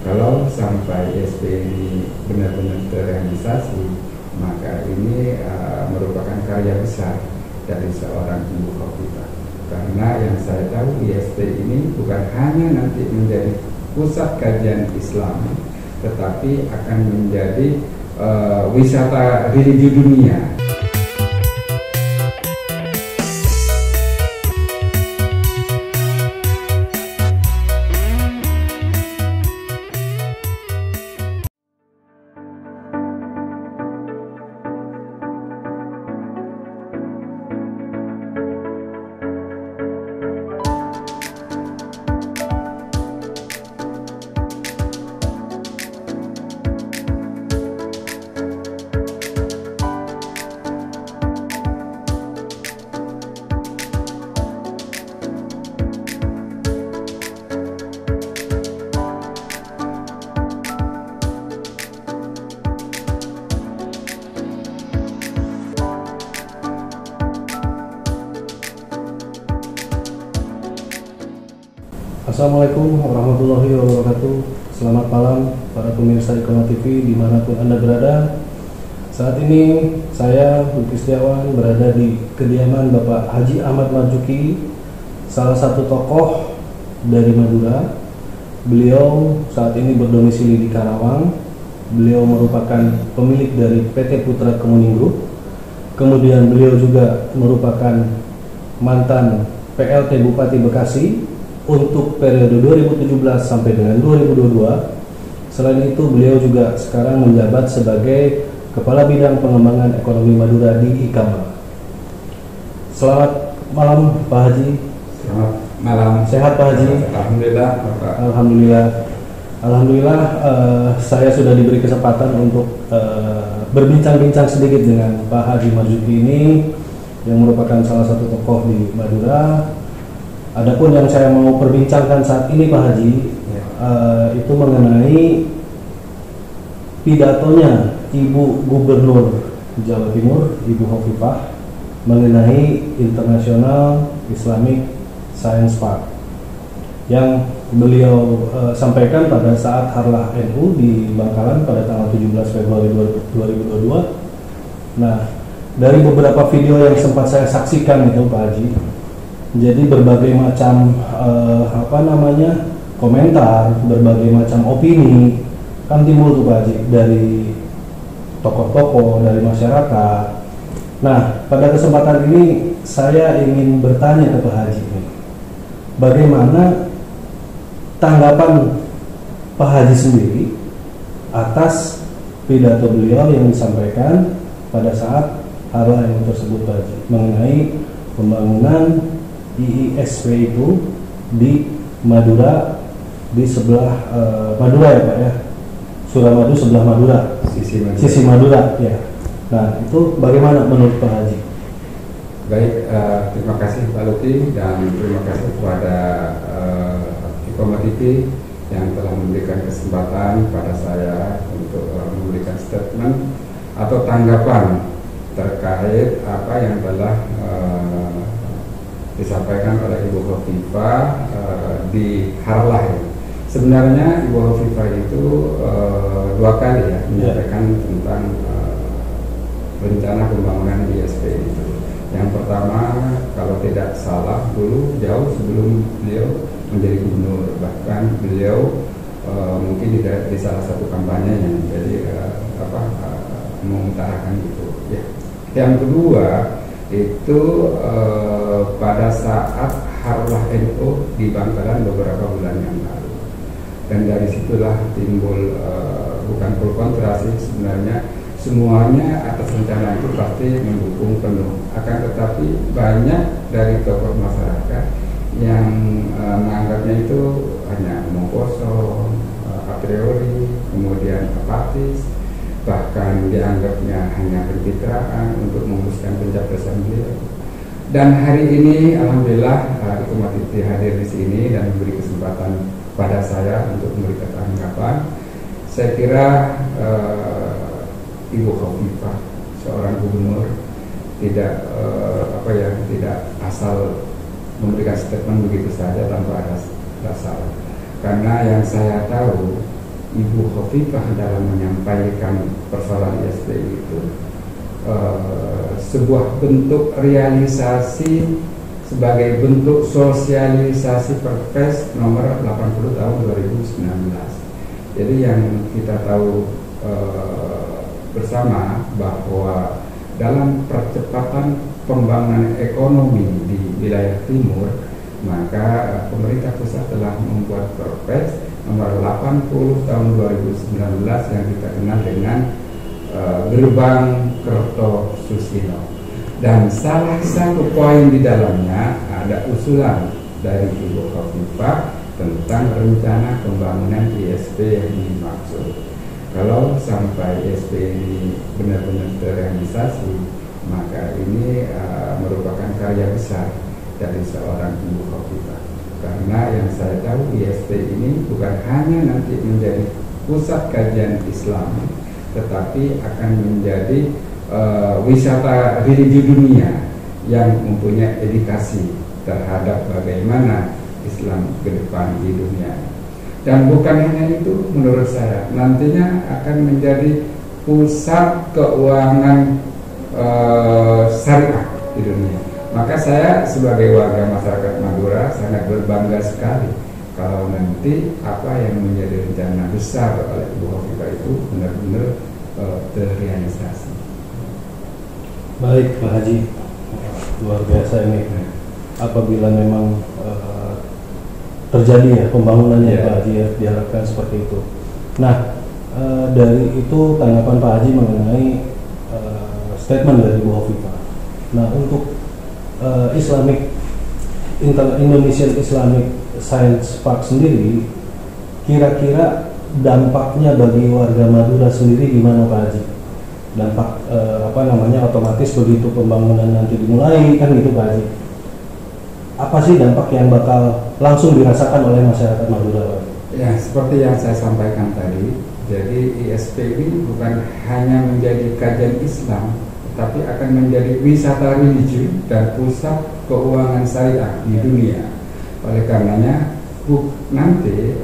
Kalau sampai ISP ini benar-benar terrealisasi, maka ini merupakan karya besar dari seorang Ibu Khofifah. Karena yang saya tahu ISP ini bukan hanya nanti menjadi pusat kajian Islam, tetapi akan menjadi wisata religi dunia. Assalamualaikum warahmatullahi wabarakatuh. Selamat malam para pemirsa Iqamah TV dimanapun Anda berada. Saat ini saya Luki Setiawan berada di kediaman Bapak Haji Ahmad Marzuki, salah satu tokoh dari Madura. Beliau saat ini berdomisili di Karawang. Beliau merupakan pemilik dari PT Putra Kemuning Group. Kemudian beliau juga merupakan mantan PLT Bupati Bekasi untuk periode 2017 sampai dengan 2022. Selain itu beliau juga sekarang menjabat sebagai Kepala Bidang Pengembangan Ekonomi Madura di Iqamah. Selamat malam Pak Haji. Selamat malam. Sehat Pak Haji? Alhamdulillah Bapak. Alhamdulillah saya sudah diberi kesempatan untuk berbincang-bincang sedikit dengan Pak Haji Marzuki ini yang merupakan salah satu tokoh di Madura. Adapun yang saya mau perbincangkan saat ini Pak Haji itu mengenai pidatonya Ibu Gubernur Jawa Timur, Ibu Khofifah, mengenai International Islamic Science Park yang beliau sampaikan pada saat Harlah NU di Bangkalan pada tanggal 17 Februari 2022. Nah, dari beberapa video yang sempat saya saksikan itu Pak Haji, jadi berbagai macam komentar, berbagai macam opini kan timbul tuh Pak Haji dari tokoh-tokoh, dari masyarakat. Nah, pada kesempatan ini saya ingin bertanya ke Pak Haji, bagaimana tanggapan Pak Haji sendiri atas pidato beliau yang disampaikan pada saat Harlah NU tersebut Pak Haji, mengenai pembangunan IISP itu di Madura, di sebelah Madura ya Pak ya, Suramadu sebelah Madura, sisi Madura ya. Nah, itu bagaimana menurut Pak Haji? Baik, terima kasih Pak Luki dan terima kasih kepada Iqamah TV yang telah memberikan kesempatan pada saya untuk memberikan statement atau tanggapan terkait apa yang telah disampaikan oleh Ibu Khofifah di Harlah. Sebenarnya Ibu Khofifah itu dua kali ya menyampaikan tentang rencana pembangunan ISP itu. Yang pertama, kalau tidak salah dulu jauh sebelum beliau menjadi gubernur, bahkan beliau mungkin di salah satu kampanyenya, jadi mengutarakan gitu. Ya. Yang kedua itu pada saat Harlah NU di Bangkalan beberapa bulan yang lalu, dan dari situlah timbul bukan pro kontra sih sebenarnya, semuanya atas rencana itu pasti mendukung penuh. Akan tetapi banyak dari tokoh masyarakat yang menganggapnya itu hanya omong kosong, a priori, kemudian apatis, bahkan dianggapnya hanya pencitraan untuk memuluskan pencapresan beliau. Dan hari ini alhamdulillah Iqamah TV hadir di sini dan memberi kesempatan pada saya untuk memberikan tanggapan. Saya kira Ibu Khofifah, seorang gubernur, tidak tidak asal memberikan statement begitu saja tanpa ada dasar. Karena yang saya tahu Ibu Khofifah dalam menyampaikan persoalan ISPI itu sebuah bentuk realisasi sebagai bentuk sosialisasi Perpres nomor 80 tahun 2019. Jadi yang kita tahu bersama bahwa dalam percepatan pembangunan ekonomi di wilayah timur, maka pemerintah pusat telah membuat Perpres nomor 80 tahun 2019 yang kita kenal dengan Gerbang Kertosusilo. Dan salah satu poin di dalamnya ada usulan dari Ibu Khofifah tentang rencana pembangunan ISP yang dimaksud. Kalau sampai ISP ini benar-benar terrealisasi, maka ini merupakan karya besar dari seorang Ibu Khofifah. Karena yang saya tahu ISP ini bukan hanya nanti menjadi pusat kajian Islam, tetapi akan menjadi wisata religi dunia yang mempunyai edukasi terhadap bagaimana Islam ke depan di dunia. Dan bukan hanya itu, menurut saya nantinya akan menjadi pusat keuangan syariah di dunia. Maka saya sebagai warga masyarakat Madura sangat berbangga sekali kalau nanti apa yang menjadi rencana besar oleh Ibu Khofifah itu benar-benar terrealisasi. Baik Pak Haji, luar biasa ini. Apabila memang terjadi ya pembangunannya Pak Haji, ya, diharapkan seperti itu. Nah, dari itu tanggapan Pak Haji mengenai statement dari Bu Khofifah. Nah, untuk Indonesian Islamic Science Park sendiri, kira-kira dampaknya bagi warga Madura sendiri gimana Pak Haji? Dampak otomatis begitu pembangunan nanti dimulai kan gitu Pak Haji. Apa sih dampak yang bakal langsung dirasakan oleh masyarakat Madura Pak? Ya, seperti yang saya sampaikan tadi, jadi ISP ini bukan hanya menjadi kajian Islam, tapi akan menjadi wisata religi dan pusat keuangan syariah di dunia. Oleh karenanya nanti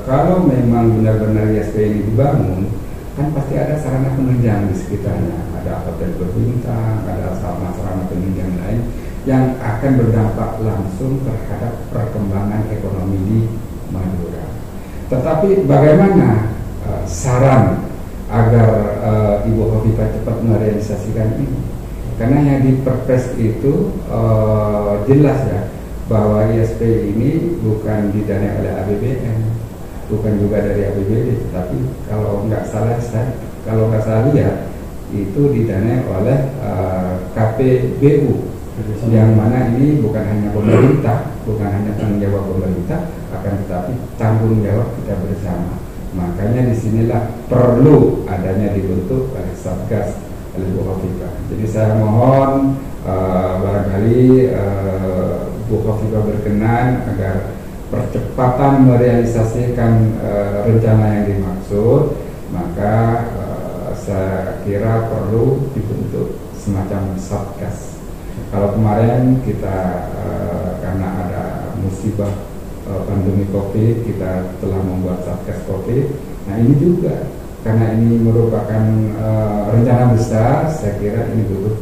kalau memang benar-benar ISP ini dibangun, kan pasti ada sarana penunjang di sekitarnya, ada hotel berbintang, ada sarana penunjang lain yang akan berdampak langsung terhadap perkembangan ekonomi di Madura. Tetapi bagaimana saran agar Ibu Khofifah cepat merealisasikan ini? Karena yang di Perpres itu jelas ya bahwa ISP ini bukan didanai oleh APBN, bukan juga dari APBD, tapi kalau nggak salah lihat itu didanai oleh KPBU, yang mana ini bukan hanya pemerintah, bukan hanya tanggung jawab pemerintah, akan tetapi tanggung jawab kita bersama. Makanya disinilah perlu adanya dibentuk oleh Satgas oleh Bu Khofifah. Jadi saya mohon barangkali Bu Khofifah berkenan agar percepatan merealisasikan rencana yang dimaksud, maka saya kira perlu dibentuk semacam Satgas. Kalau kemarin kita karena ada musibah pandemi COVID, kita telah membuat Satgas COVID. Nah ini juga karena ini merupakan rencana besar, saya kira ini butuh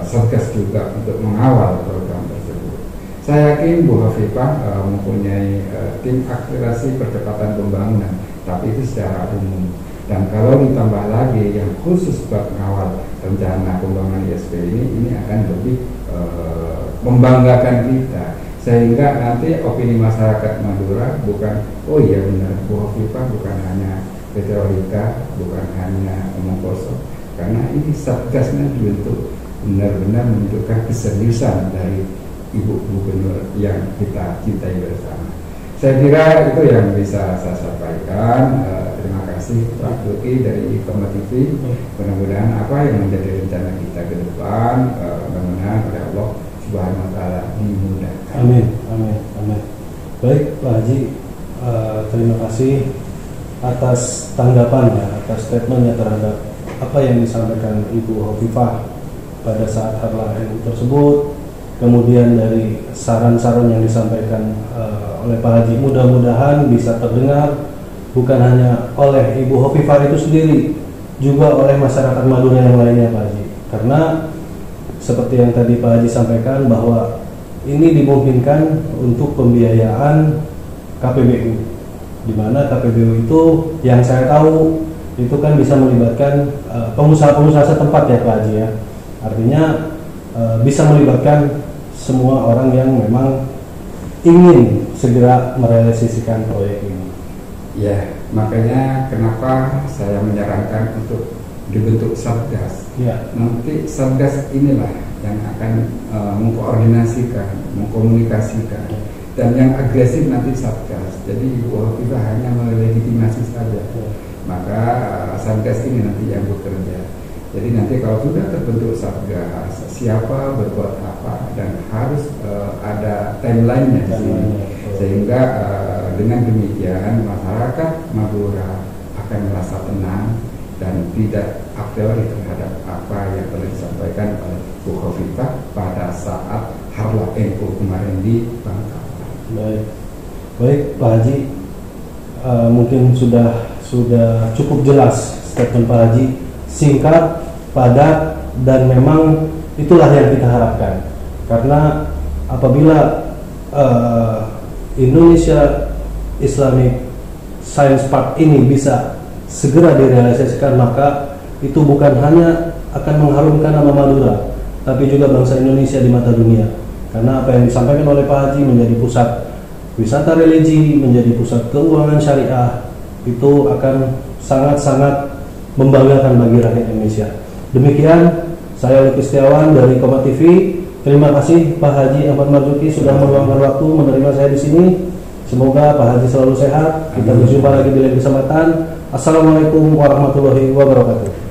Satgas juga untuk mengawal program tersebut. Saya yakin Bu Khofifah mempunyai tim akselerasi percepatan pembangunan, tapi itu secara umum. Dan kalau ditambah lagi yang khusus buat mengawal rencana pembangunan ISP ini akan lebih membanggakan kita, sehingga nanti opini masyarakat Madura bukan, oh iya benar Bu Khofifah bukan hanya retorika, bukan hanya omong kosong, karena ini Satgasnya dibentuk benar-benar menunjukkan keseriusan dari Ibu Gubernur yang kita cintai bersama. Saya kira itu yang bisa saya sampaikan. Terima kasih Pak Luki dari Ikoma TV. Mudah-mudahan apa yang menjadi rencana kita ke depan, mudah-mudahan oleh Allah Subhanahu Wa Taala dimudahkan. Amin, amin, amin. Baik Pak Haji, terima kasih atas tanggapannya, atas statementnya terhadap apa yang disampaikan Ibu Khofifah pada saat Harlah NU tersebut. Kemudian dari saran-saran yang disampaikan oleh Pak Haji, mudah-mudahan bisa terdengar bukan hanya oleh Ibu Hovifar itu sendiri, juga oleh masyarakat Madura yang lainnya Pak Haji. Karena seperti yang tadi Pak Haji sampaikan bahwa ini dimungkinkan untuk pembiayaan KPBU, di mana KPBU itu yang saya tahu itu kan bisa melibatkan pengusaha-pengusaha setempat ya Pak Haji ya. Artinya bisa melibatkan semua orang yang memang ingin segera merealisasikan proyek ini. Ya, makanya kenapa saya menyarankan untuk dibentuk satgas. Ya. Nanti satgas inilah yang akan mengkoordinasikan, mengkomunikasikan, dan yang agresif nanti satgas. Jadi Ibu Hovifar hanya melegitimasi saja. Maka satgas ini nanti yang bekerja. Jadi nanti kalau sudah terbentuk satgas, siapa berbuat apa, dan harus ada timeline-nya di sini. Sehingga dengan demikian masyarakat Madura akan merasa tenang dan tidak a priori terhadap apa yang telah disampaikan oleh Bu Hovifar pada saat Harlah NU kemarin di Bangkalan. Baik Pak Haji, mungkin sudah cukup jelas statement Pak Haji, singkat, padat, dan memang itulah yang kita harapkan. Karena apabila Indonesia Islamic Science Park ini bisa segera direalisasikan, maka itu bukan hanya akan mengharumkan nama Madura, tapi juga bangsa Indonesia di mata dunia. Karena apa yang disampaikan oleh Pak Haji, menjadi pusat wisata religi, menjadi pusat keuangan syariah, itu akan sangat-sangat membanggakan bagi rakyat Indonesia. Demikian, saya Lukis Setiawan dari Kompas TV. Terima kasih Pak Haji Ahmad Marzuki sudah meluangkan waktu menerima saya di sini. Semoga Pak Haji selalu sehat. Kita berjumpa lagi di lain kesempatan. Assalamualaikum warahmatullahi wabarakatuh.